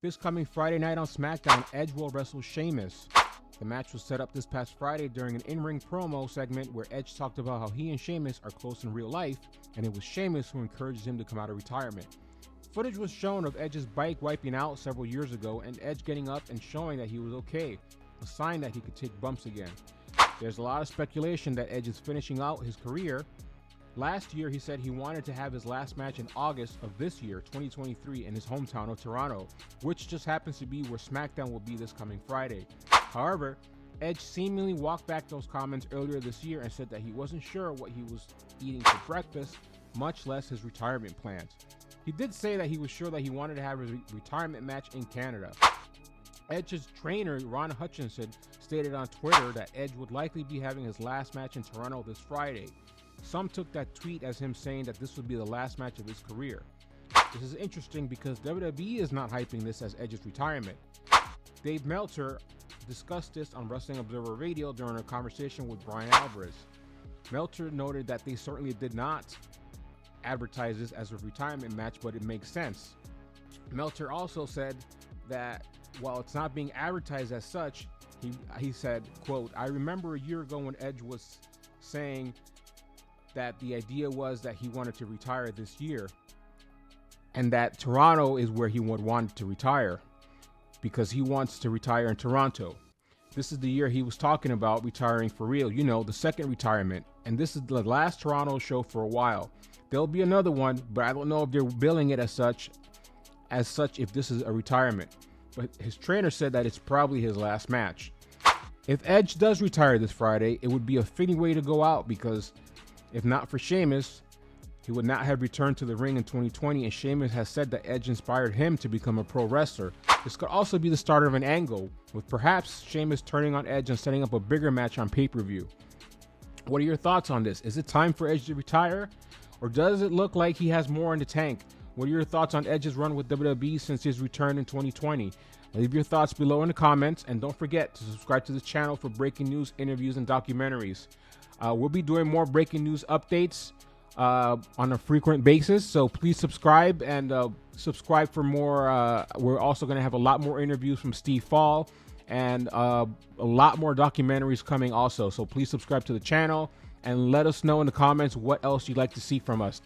This coming Friday night on SmackDown, Edge will wrestle Sheamus. The match was set up this past Friday during an in-ring promo segment where Edge talked about how he and Sheamus are close in real life, and it was Sheamus who encouraged him to come out of retirement. Footage was shown of Edge's bike wiping out several years ago and Edge getting up and showing that he was okay, a sign that he could take bumps again. There's a lot of speculation that Edge is finishing out his career. Last year, he said he wanted to have his last match in August of this year, 2023, in his hometown of Toronto, which just happens to be where SmackDown will be this coming Friday. However, Edge seemingly walked back those comments earlier this year and said that he wasn't sure what he was eating for breakfast, much less his retirement plans. He did say that he was sure that he wanted to have his retirement match in Canada. Edge's trainer, Ron Hutchinson, stated on Twitter that Edge would likely be having his last match in Toronto this Friday. Some took that tweet as him saying that this would be the last match of his career. This is interesting because WWE is not hyping this as Edge's retirement. Dave Meltzer discussed this on Wrestling Observer Radio during a conversation with Brian Alvarez. Meltzer noted that they certainly did not advertise this as a retirement match, but it makes sense. Meltzer also said that while it's not being advertised as such, he said, quote, "I remember a year ago when Edge was saying that the idea was that he wanted to retire this year and that Toronto is where he would want to retire because he wants to retire in Toronto. This is the year he was talking about retiring for real, you know, the second retirement. And this is the last Toronto show for a while. There'll be another one, but I don't know if they're billing it as such if this is a retirement." But his trainer said that it's probably his last match. If Edge does retire this Friday, it would be a fitting way to go out because if not for Sheamus, he would not have returned to the ring in 2020, and Sheamus has said that Edge inspired him to become a pro wrestler. This could also be the start of an angle, with perhaps Sheamus turning on Edge and setting up a bigger match on pay-per-view. What are your thoughts on this? Is it time for Edge to retire? Or does it look like he has more in the tank? What are your thoughts on Edge's run with WWE since his return in 2020? Leave your thoughts below in the comments, and don't forget to subscribe to the channel for breaking news, interviews, and documentaries. We'll be doing more breaking news updates on a frequent basis, so please subscribe and subscribe for more. We're also going to have a lot more interviews from Steve Fall and a lot more documentaries coming also, so please subscribe to the channel and let us know in the comments what else you'd like to see from us.